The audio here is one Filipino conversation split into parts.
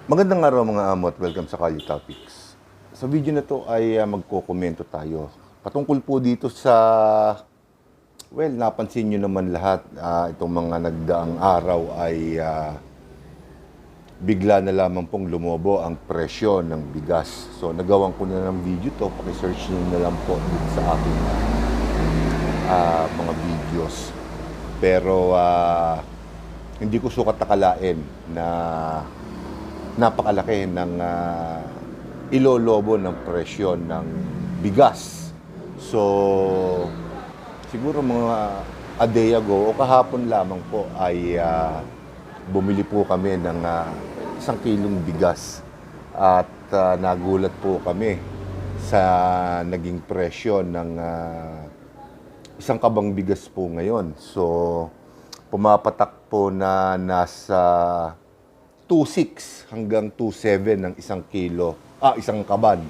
Magandang araw mga amo at welcome sa Kalye Topics. Sa video na to ay magkokomento tayo. Patungkol po dito sa, napansin nyo naman lahat, itong mga nagdaang araw ay bigla na lamang pong lumobo ang presyo ng bigas. So nagawan ko na ng video to, pakisearch nyo na lang po dito sa aking mga videos. Pero hindi ko sukat akalain na napakalaki ng ilolobo ng presyo ng bigas. So, siguro mga a day ago o kahapon lamang po ay bumili po kami ng 1 kilong bigas. At nagulat po kami sa naging presyo ng isang kabang bigas po ngayon. So, pumapatak po na nasa 2.6 hanggang 2.7 ng 1 kilo, isang kaban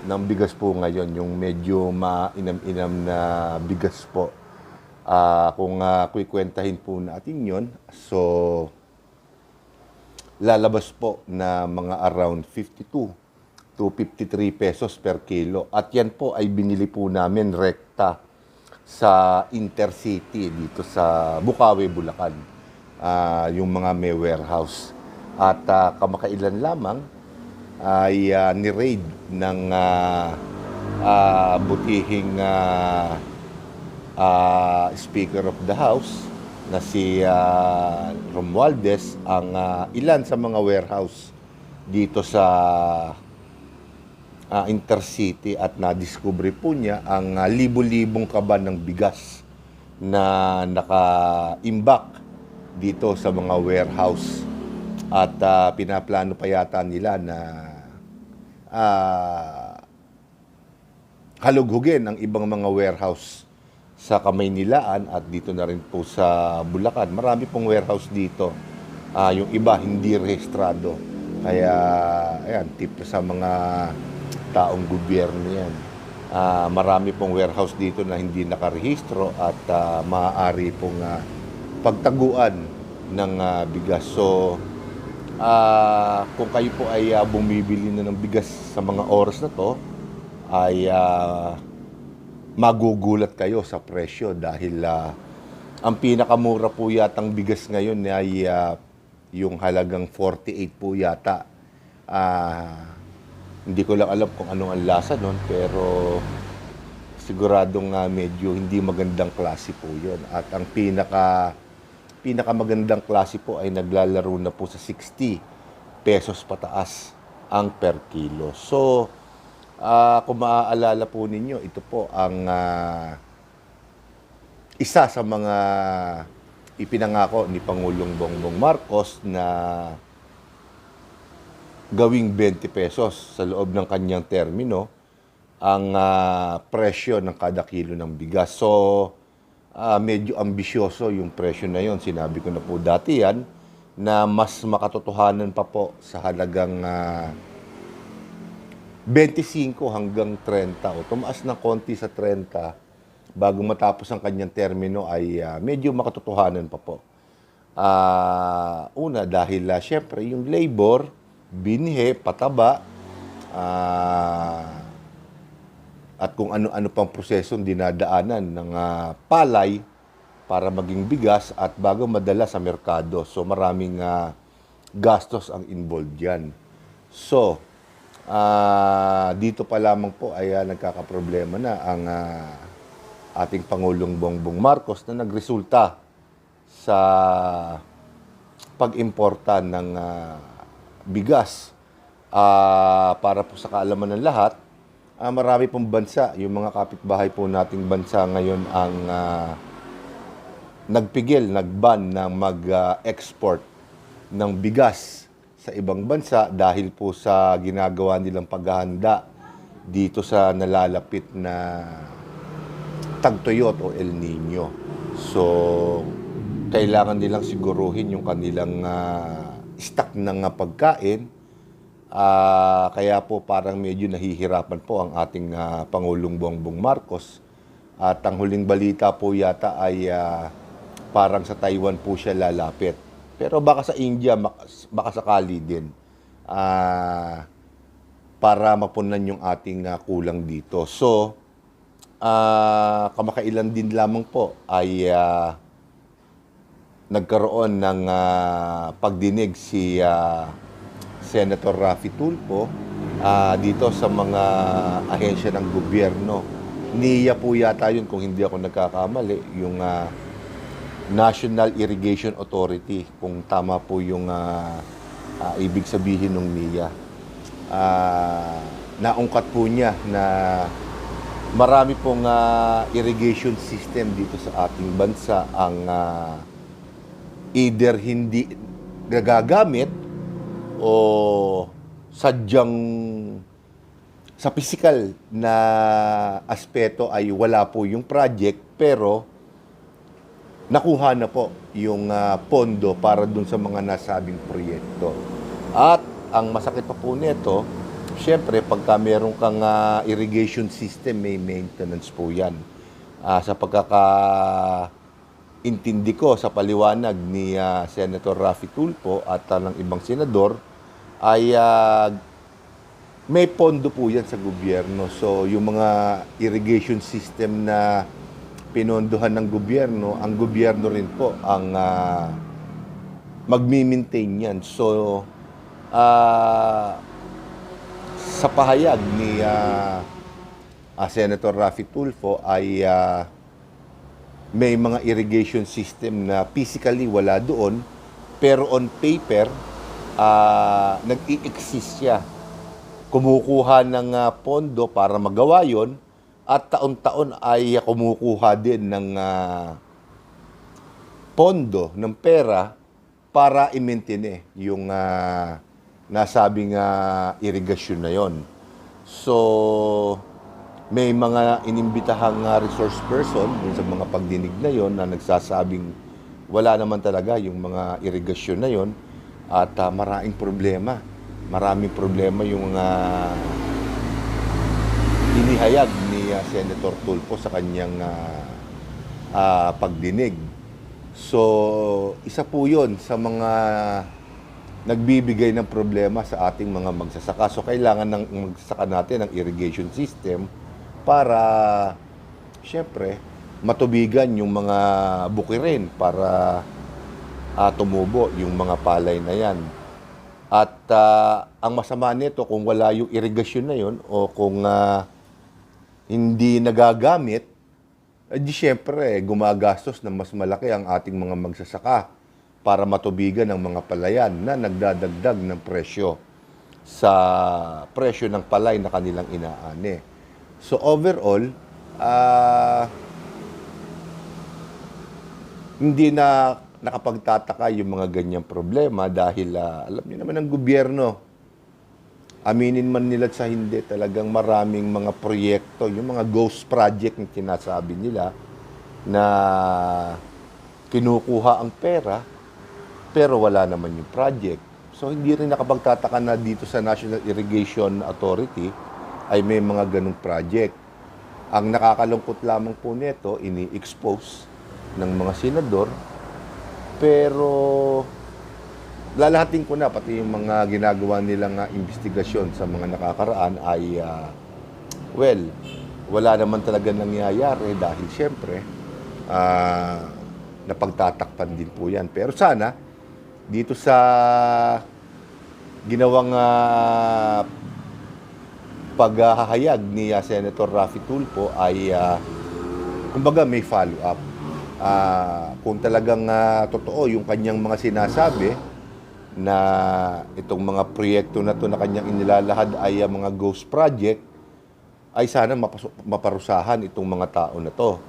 ng bigas po ngayon, yung medyo mainam-inam na bigas po. Kung kukwentahin po natin yon, so lalabas po na mga around 52 to 53 pesos per kilo. At yan po ay binili po namin rekta sa Intercity dito sa Bukawi, Bulacan. Yung mga may warehouse. At kamakailan lamang ay ni-raid ng butihing Speaker of the House na si Romualdez ang ilan sa mga warehouse dito sa Intercity at nadiskubre po niya ang libo-libong kaban ng bigas na naka-imbak dito sa mga warehouse. At pinaplano pa yata nila na halughugin ang ibang mga warehouse sa Kamaynilaan at dito na rin po sa Bulacan. Marami pong warehouse dito. Yung iba hindi rehistrado. Kaya, ayan, tip sa mga taong gobyerno yan. Marami pong warehouse dito na hindi nakarehistro at maaari pong pagtaguan ng bigas. So, kung kayo po ay bumibili na ng bigas sa mga oras na to, ay magugulat kayo sa presyo dahil ang pinakamura po yatang bigas ngayon ay yung halagang 48 po yata. Hindi ko lang alam kung anong ang lasa nun, pero siguradong medyo hindi magandang klase po yun. At ang pinakamagandang klase po ay naglalaro na po sa 60 pesos pataas ang per kilo. So, kung maaalala po ninyo, ito po ang isa sa mga ipinangako ni Pangulong Bongbong Marcos na gawing 20 pesos sa loob ng kanyang termino ang presyo ng kada kilo ng bigas. So, medyo ambisyoso yung presyo na yon. Sinabi ko na po dati yan na mas makatotohanan pa po sa halagang 25 hanggang 30 o tumaas ng konti sa 30 bago matapos ang kanyang termino ay medyo makatotohanan pa po. Una, dahil syempre yung labor, binhe, pataba, at kung ano-ano pang prosesong dinadaanan ng palay para maging bigas at bago madala sa merkado. So maraming gastos ang involved yan. So, dito pa lamang po ay nagkakaproblema na ang ating Pangulong Bongbong Marcos na nagresulta sa pag-importa ng bigas. Para po sa kaalaman ng lahat, marami pong bansa, yung mga kapitbahay po nating bansa ngayon ang nagpigil, nagban na mag-export ng bigas sa ibang bansa dahil po sa ginagawa nilang paghahanda dito sa nalalapit na tagtuyot o El Nino. So, kailangan nilang siguruhin yung kanilang stock ng pagkain. Kaya po parang medyo nahihirapan po ang ating Pangulong Bongbong Marcos. At ang huling balita po yata ay parang sa Taiwan po siya lalapit. Pero baka sa India, baka sakali din. para mapunan yung ating kulang dito. So, kamakailan din lamang po ay nagkaroon ng pagdinig si Senator Raffy Tulfo dito sa mga ahensya ng gobyerno. NIA po yata yun, kung hindi ako nagkakamali, yung National Irrigation Authority, kung tama po yung ibig sabihin ng NIA. Naungkat po niya na marami pong irrigation system dito sa ating bansa ang either hindi nagagamit o sadyang sa physical na aspeto ay wala po yung project, pero nakuha na po yung pondo para dun sa mga nasabing proyekto. At ang masakit pa po nito, syempre pagka meron kang irrigation system, may maintenance po yan. Sa pagkakaintindi ko sa paliwanag ni Senator Raffy Tulfo at ng ibang senador, ay may pondo po yan sa gobyerno. So, yung mga irrigation system na pinondohan ng gobyerno, ang gobyerno rin po ang magmi-maintain yan. So, sa pahayag ni Senator Raffy Tulfo ay may mga irrigation system na physically wala doon, pero on paper, nag-i-exist siya. Kumukuha ng pondo para magawa yon, at taon-taon ay kumukuha din ng pondo, ng pera para i-maintain yung nasabing irigasyon na yon. So, may mga inimbitahang resource person dun sa mga pagdinig na yon na nagsasabing wala naman talaga yung mga irigasyon na yon, at maraming problema. Maraming problema yung inihayag ni Senator Tulfo sa kanyang pagdinig. So, isa po yun sa mga nagbibigay ng problema sa ating mga magsasaka. So, kailangan ng magsasaka natin ng irrigation system para, syempre, matubigan yung mga bukirin para tumubo yung mga palay na yan. At ang masama nito, kung wala yung irigasyon na yun o kung hindi nagagamit, di syempre gumagastos ng mas malaki ang ating mga magsasaka para matubigan ang mga palayan na nagdadagdag ng presyo sa presyo ng palay na kanilang inaani. So overall, hindi na nakapagtataka yung mga ganyang problema dahil alam niyo naman ng gobyerno, aminin man nila sa hindi, talagang maraming mga proyekto, yung mga ghost project na sinasabi nila na kinukuha ang pera pero wala naman yung project. So hindi rin nakapagtataka na dito sa National Irrigation Authority ay may mga ganung project. Ang nakakalungkot lamang po nito, ini-expose ng mga senador. Pero lalahatin ko na, pati yung mga ginagawa nilang investigasyon sa mga nakakaraan ay, wala naman talaga nangyayari dahil siyempre, napagtatakpan din po yan. Pero sana, dito sa ginawang paghahayag ni Senator Raffy Tulfo ay, kumbaga may follow-up. Kung talagang totoo yung kanyang mga sinasabi na itong mga proyekto na to na kanyang inilalahad ay mga ghost project, ay sana maparusahan itong mga tao na to,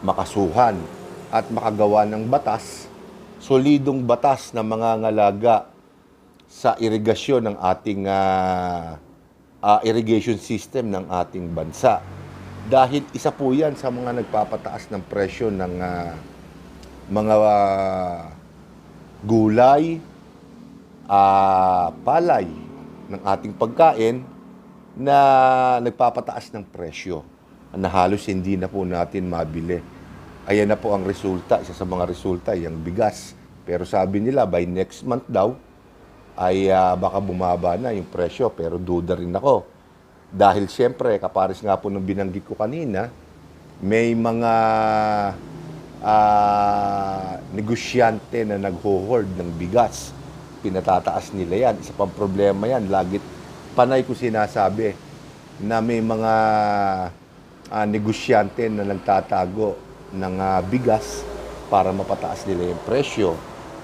makasuhan at makagawa ng batas, solidong batas na mangangalaga sa irigasyon ng ating irrigation system ng ating bansa. Dahil isa po yan sa mga nagpapataas ng presyo ng mga gulay, palay ng ating pagkain na nagpapataas ng presyo na halos hindi na po natin mabili. Ayan na po ang resulta, isa sa mga resulta, yung bigas. Pero sabi nila by next month daw, ay baka bumaba na yung presyo, pero duda rin ako. Dahil siyempre, kapares nga po nung binanggit ko kanina, may mga negosyante na nagho-hoard ng bigas. Pinatataas nila yan. Isa pang problema yan. Lagit panay ko sinasabi na may mga negosyante na nagtatago ng bigas para mapataas nila yung presyo.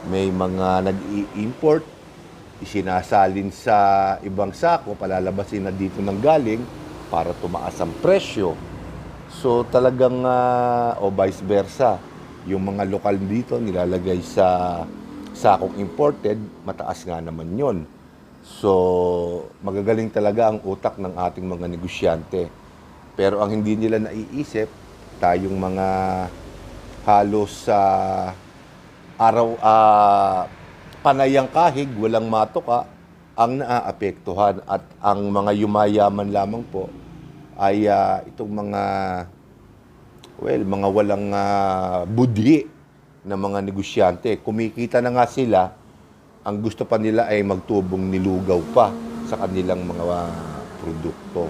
May mga nag-i-import, isinasalin sa ibang sako, palalabasin na dito ng galing para tumaas ang presyo. So talagang, o vice versa, yung mga lokal dito nilalagay sa sakong imported, mataas nga naman yon. So magagaling talaga ang utak ng ating mga negosyante. Pero ang hindi nila naiisip, tayong mga halos sa panayang kahig, walang matuka, ang naaapektuhan, at ang mga yumayaman lamang po ay itong mga mga walang budhi na mga negosyante. Kumikita na nga sila, ang gusto pa nila ay magtubong nilugaw pa sa kanilang mga produkto.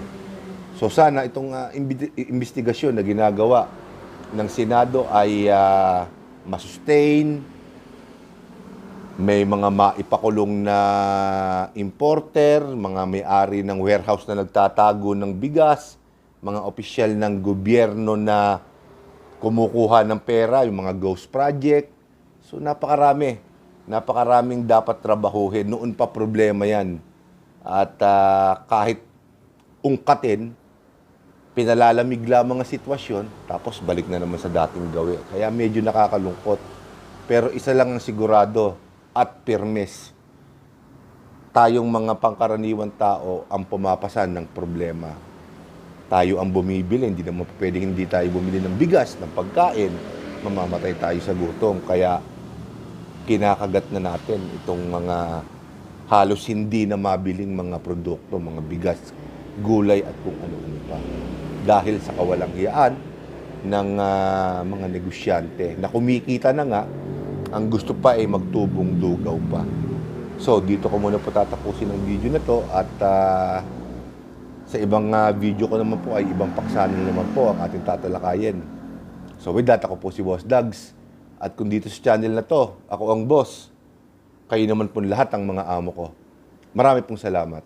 So sana itong investigasyon na ginagawa ng Senado ay masustain. May mga maipakulong na importer, mga may-ari ng warehouse na nagtatago ng bigas, mga opisyal ng gobyerno na kumukuha ng pera, yung mga ghost project. So napakaraming dapat trabahuhin. Noon pa problema yan. At kahit ungkatin, pinalalamig lamang ang sitwasyon, tapos balik na naman sa dating gawi. Kaya medyo nakakalungkot. Pero isa lang ang sigurado at pirmes, tayong mga pangkaraniwang tao ang pumapasan ng problema. Tayo ang bumibili, hindi naman pwedeng hindi tayo bumili ng bigas, ng pagkain, mamamatay tayo sa gutom. Kaya kinakagat na natin itong mga halos hindi na mabiling mga produkto, mga bigas, gulay at kung ano-ano pa. Dahil sa kawalang hiyaan ng mga negosyante na kumikita na nga, ang gusto pa ay magtubong dugaw pa. So, dito ko muna po tatapusin ang video na to, at sa ibang video ko naman po ay ibang paksa na naman po ang ating tatalakayin. So, with that, ako po si Boss Dags. At kung dito sa channel na to, ako ang boss, kayo naman po lahat ang mga amo ko. Marami pong salamat.